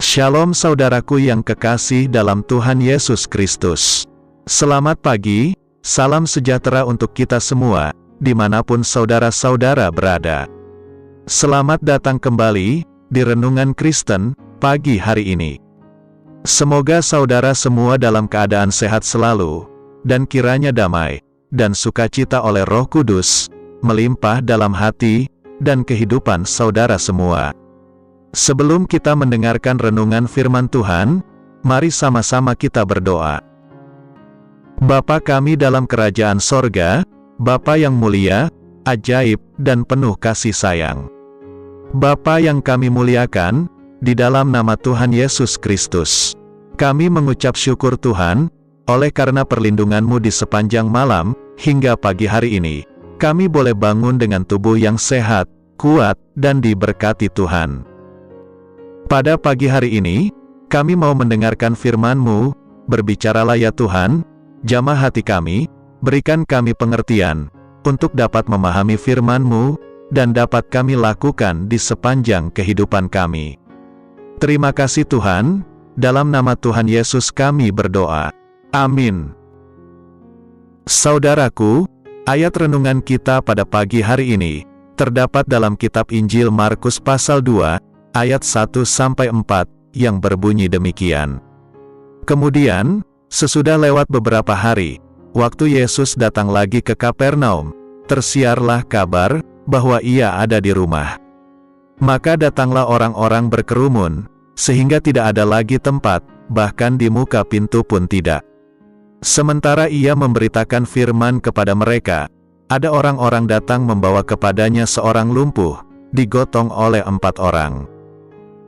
Shalom saudaraku yang kekasih dalam Tuhan Yesus Kristus. Selamat pagi, salam sejahtera untuk kita semua, dimanapun saudara-saudara berada. Selamat datang kembali di Renungan Kristen pagi hari ini. Semoga saudara semua dalam keadaan sehat selalu, dan kiranya damai dan sukacita oleh Roh Kudus melimpah dalam hati dan kehidupan saudara semua. Sebelum kita mendengarkan renungan firman Tuhan, mari sama-sama kita berdoa. Bapa kami dalam kerajaan sorga, Bapa yang mulia, ajaib, dan penuh kasih sayang. Bapa yang kami muliakan, di dalam nama Tuhan Yesus Kristus, kami mengucap syukur Tuhan, oleh karena perlindungan-Mu di sepanjang malam, hingga pagi hari ini, kami boleh bangun dengan tubuh yang sehat, kuat, dan diberkati Tuhan. Pada pagi hari ini, kami mau mendengarkan firman-Mu, berbicaralah ya Tuhan, jamah hati kami, berikan kami pengertian, untuk dapat memahami firman-Mu, dan dapat kami lakukan di sepanjang kehidupan kami. Terima kasih Tuhan, dalam nama Tuhan Yesus kami berdoa. Amin. Saudaraku, ayat renungan kita pada pagi hari ini, terdapat dalam kitab Injil Markus pasal 2, ayat 1-4, yang berbunyi demikian. Kemudian, sesudah lewat beberapa hari, waktu Yesus datang lagi ke Kapernaum, tersiarlah kabar bahwa ia ada di rumah. Maka datanglah orang-orang berkerumun, sehingga tidak ada lagi tempat, bahkan di muka pintu pun tidak. Sementara ia memberitakan firman kepada mereka, ada orang-orang datang membawa kepadanya seorang lumpuh, digotong oleh 4 orang.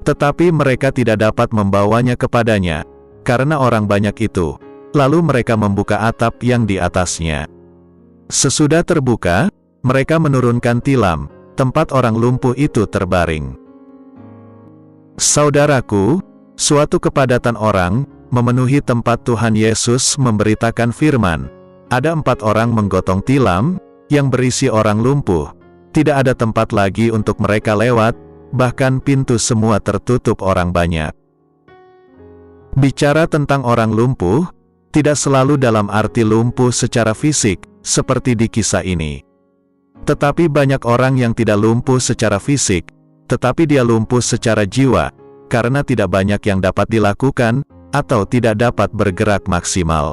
Tetapi mereka tidak dapat membawanya kepadanya, karena orang banyak itu. Lalu mereka membuka atap yang di atasnya. Sesudah terbuka, mereka menurunkan tilam, tempat orang lumpuh itu terbaring. Saudaraku, suatu kepadatan orang memenuhi tempat Tuhan Yesus memberitakan firman. Ada 4 orang menggotong tilam, yang berisi orang lumpuh. Tidak ada tempat lagi untuk mereka lewat, bahkan pintu semua tertutup orang banyak. Bicara tentang orang lumpuh, tidak selalu dalam arti lumpuh secara fisik, seperti di kisah ini. Tetapi banyak orang yang tidak lumpuh secara fisik, tetapi dia lumpuh secara jiwa, karena tidak banyak yang dapat dilakukan, atau tidak dapat bergerak maksimal.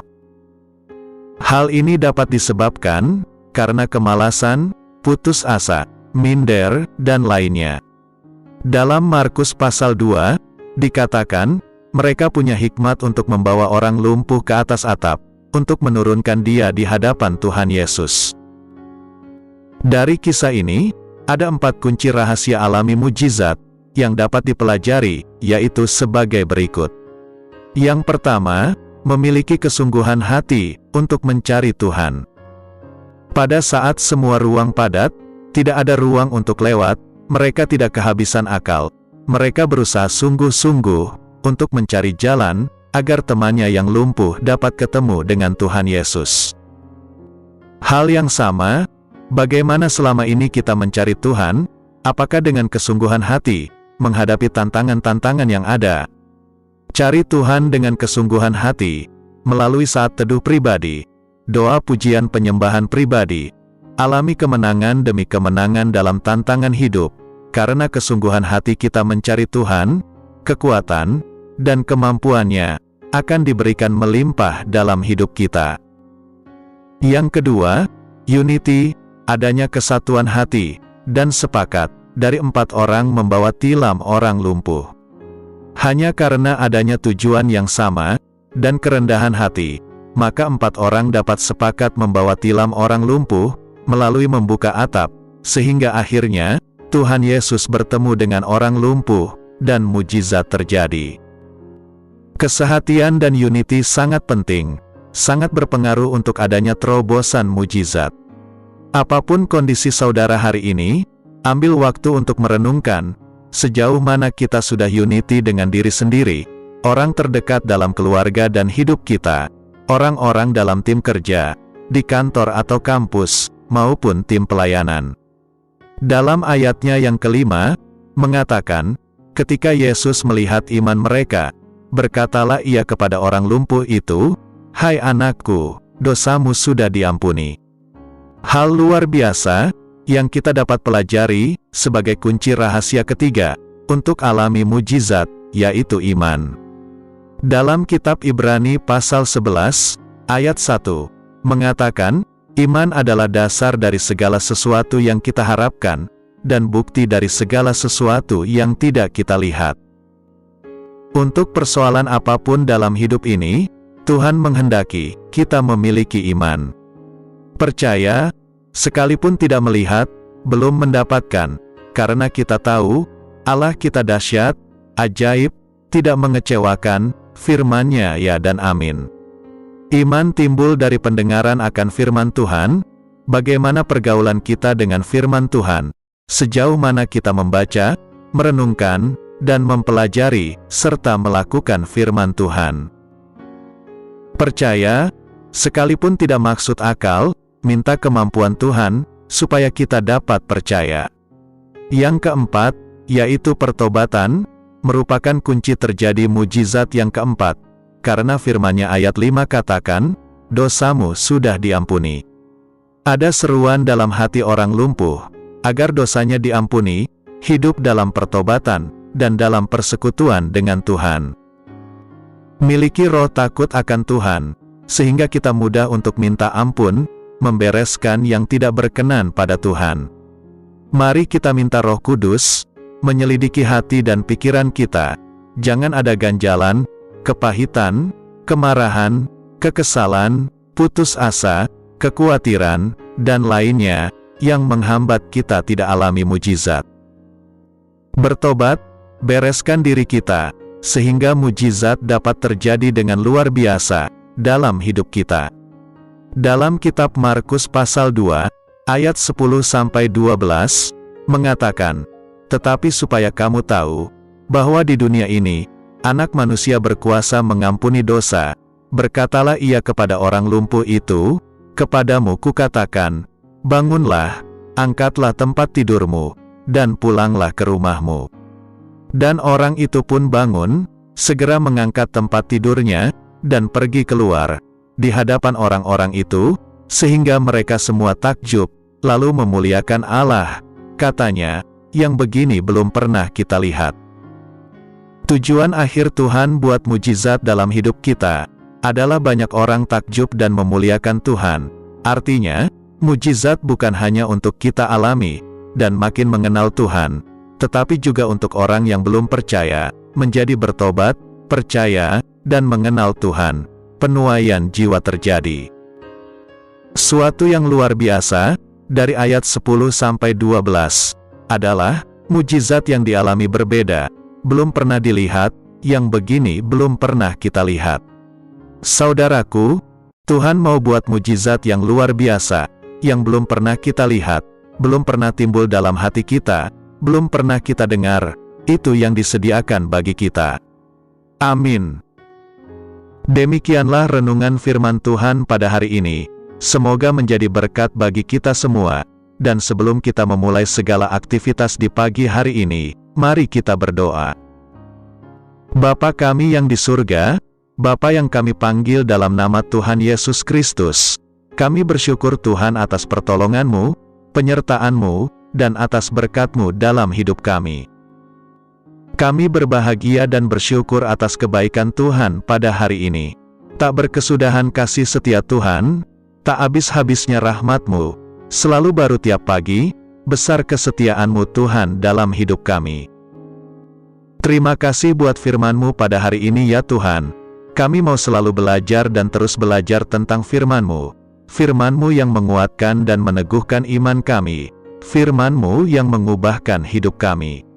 Hal ini dapat disebabkan, karena kemalasan, putus asa, minder, dan lainnya. Dalam Markus pasal 2, dikatakan, mereka punya hikmat untuk membawa orang lumpuh ke atas atap, untuk menurunkan dia di hadapan Tuhan Yesus. Dari kisah ini, ada 4 kunci rahasia alami mujizat, yang dapat dipelajari, yaitu sebagai berikut. Yang pertama, memiliki kesungguhan hati, untuk mencari Tuhan. Pada saat semua ruang padat, tidak ada ruang untuk lewat, mereka tidak kehabisan akal. Mereka berusaha sungguh-sungguh untuk mencari jalan, agar temannya yang lumpuh dapat ketemu dengan Tuhan Yesus. Hal yang sama, bagaimana selama ini kita mencari Tuhan? Apakah dengan kesungguhan hati, menghadapi tantangan-tantangan yang ada? Cari Tuhan dengan kesungguhan hati, melalui saat teduh pribadi, doa pujian penyembahan pribadi, alami kemenangan demi kemenangan dalam tantangan hidup, karena kesungguhan hati kita mencari Tuhan, kekuatan, dan kemampuannya, akan diberikan melimpah dalam hidup kita. Yang kedua, unity, adanya kesatuan hati, dan sepakat, dari 4 orang membawa tilam orang lumpuh. Hanya karena adanya tujuan yang sama, dan kerendahan hati, maka 4 orang dapat sepakat membawa tilam orang lumpuh, melalui membuka atap, sehingga akhirnya, Tuhan Yesus bertemu dengan orang lumpuh, dan mujizat terjadi. Kesehatian dan unity sangat penting, sangat berpengaruh untuk adanya terobosan mujizat. Apapun kondisi saudara hari ini, ambil waktu untuk merenungkan, sejauh mana kita sudah unity dengan diri sendiri, orang terdekat dalam keluarga dan hidup kita, orang-orang dalam tim kerja, di kantor atau kampus, maupun tim pelayanan. Dalam ayatnya yang kelima, mengatakan, Ketika Yesus melihat iman mereka, berkatalah ia kepada orang lumpuh itu, "Hai anakku, dosamu sudah diampuni." Hal luar biasa yang kita dapat pelajari sebagai kunci rahasia ketiga untuk alami mujizat, yaitu iman. Dalam kitab Ibrani pasal 11, ayat 1, mengatakan, iman adalah dasar dari segala sesuatu yang kita harapkan, dan bukti dari segala sesuatu yang tidak kita lihat. Untuk persoalan apapun dalam hidup ini, Tuhan menghendaki kita memiliki iman. Percaya, sekalipun tidak melihat, belum mendapatkan, karena kita tahu, Allah kita dahsyat, ajaib, tidak mengecewakan, firman-Nya ya dan amin. Iman timbul dari pendengaran akan firman Tuhan. Bagaimana pergaulan kita dengan firman Tuhan? Sejauh mana kita membaca, merenungkan, dan mempelajari, serta melakukan firman Tuhan. Percaya, sekalipun tidak maksud akal, minta kemampuan Tuhan, supaya kita dapat percaya. Yang keempat, yaitu pertobatan, merupakan kunci terjadi mujizat yang keempat, karena firman-Nya ayat 5 katakan, dosamu sudah diampuni. Ada seruan dalam hati orang lumpuh, agar dosanya diampuni, hidup dalam pertobatan, dan dalam persekutuan dengan Tuhan. Miliki roh takut akan Tuhan, sehingga kita mudah untuk minta ampun, membereskan yang tidak berkenan pada Tuhan. Mari kita minta Roh Kudus, menyelidiki hati dan pikiran kita, jangan ada ganjalan, kepahitan, kemarahan, kekesalan, putus asa, kekhawatiran, dan lainnya, yang menghambat kita tidak alami mujizat. Bertobat, bereskan diri kita, sehingga mujizat dapat terjadi dengan luar biasa, dalam hidup kita. Dalam kitab Markus pasal 2, ayat 10-12, mengatakan, "Tetapi supaya kamu tahu, bahwa di dunia ini, Anak Manusia berkuasa mengampuni dosa, berkatalah ia kepada orang lumpuh itu, kepadamu kukatakan, bangunlah, angkatlah tempat tidurmu, dan pulanglah ke rumahmu." Dan orang itu pun bangun, segera mengangkat tempat tidurnya, dan pergi keluar, di hadapan orang-orang itu, sehingga mereka semua takjub, lalu memuliakan Allah, katanya, yang begini belum pernah kita lihat. Tujuan akhir Tuhan buat mujizat dalam hidup kita, adalah banyak orang takjub dan memuliakan Tuhan. Artinya, mujizat bukan hanya untuk kita alami, dan makin mengenal Tuhan, tetapi juga untuk orang yang belum percaya, menjadi bertobat, percaya, dan mengenal Tuhan. Penuaian jiwa terjadi. Suatu yang luar biasa, dari ayat 10-12, adalah, mujizat yang dialami berbeda, belum pernah dilihat, yang begini belum pernah kita lihat. Saudaraku, Tuhan mau buat mujizat yang luar biasa, yang belum pernah kita lihat, belum pernah timbul dalam hati kita, belum pernah kita dengar, itu yang disediakan bagi kita. Amin. Demikianlah renungan firman Tuhan pada hari ini. Semoga menjadi berkat bagi kita semua. Dan sebelum kita memulai segala aktivitas di pagi hari ini, mari kita berdoa. Bapa kami yang di surga, Bapa yang kami panggil dalam nama Tuhan Yesus Kristus, kami bersyukur Tuhan atas pertolongan-Mu, penyertaan-Mu, dan atas berkat-Mu dalam hidup kami. Kami berbahagia dan bersyukur atas kebaikan Tuhan pada hari ini. Tak berkesudahan kasih setia Tuhan, tak habis-habisnya rahmat-Mu, selalu baru tiap pagi, besar kesetiaan-Mu Tuhan dalam hidup kami. Terima kasih buat firman-Mu pada hari ini ya Tuhan. Kami mau selalu belajar dan terus belajar tentang firman-Mu. Firman-Mu yang menguatkan dan meneguhkan iman kami. Firman-Mu yang mengubahkan hidup kami.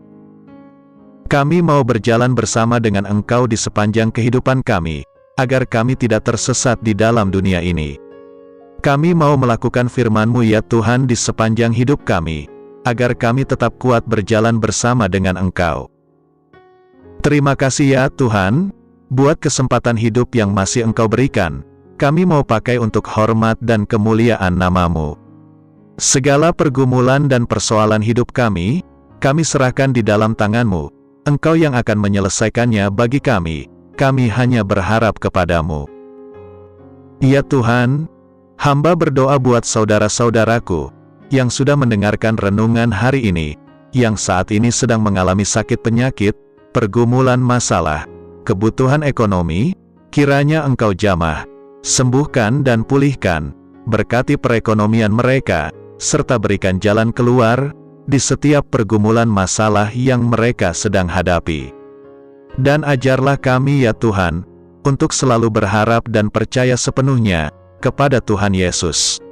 Kami mau berjalan bersama dengan Engkau di sepanjang kehidupan kami, agar kami tidak tersesat di dalam dunia ini. Kami mau melakukan firman-Mu ya Tuhan di sepanjang hidup kami, agar kami tetap kuat berjalan bersama dengan Engkau. Terima kasih ya Tuhan, buat kesempatan hidup yang masih Engkau berikan. Kami mau pakai untuk hormat dan kemuliaan nama-Mu. Segala pergumulan dan persoalan hidup kami serahkan di dalam tangan-Mu. Engkau yang akan menyelesaikannya bagi kami hanya berharap kepadamu. Ya Tuhan, hamba berdoa buat saudara-saudaraku, yang sudah mendengarkan renungan hari ini, yang saat ini sedang mengalami sakit penyakit, pergumulan masalah, kebutuhan ekonomi, kiranya Engkau jamah, sembuhkan dan pulihkan, berkati perekonomian mereka, serta berikan jalan keluar, di setiap pergumulan masalah yang mereka sedang hadapi. Dan ajarlah kami ya Tuhan, untuk selalu berharap dan percaya sepenuhnya, kepada Tuhan Yesus.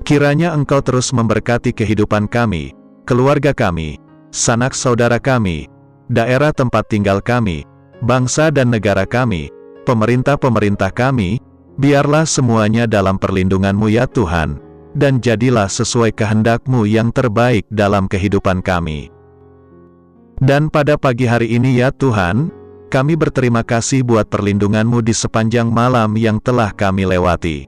Kiranya Engkau terus memberkati kehidupan kami, keluarga kami, sanak saudara kami, daerah tempat tinggal kami, bangsa dan negara kami, pemerintah-pemerintah kami, biarlah semuanya dalam perlindungan-Mu ya Tuhan, dan jadilah sesuai kehendak-Mu yang terbaik dalam kehidupan kami. Dan pada pagi hari ini ya Tuhan, kami berterima kasih buat perlindungan-Mu di sepanjang malam yang telah kami lewati.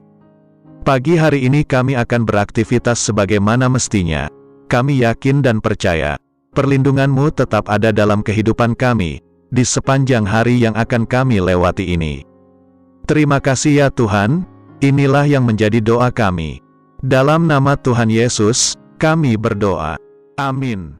Pagi hari ini kami akan beraktivitas sebagaimana mestinya. Kami yakin dan percaya, perlindungan-Mu tetap ada dalam kehidupan kami, di sepanjang hari yang akan kami lewati ini. Terima kasih ya Tuhan, inilah yang menjadi doa kami. Dalam nama Tuhan Yesus, kami berdoa. Amin.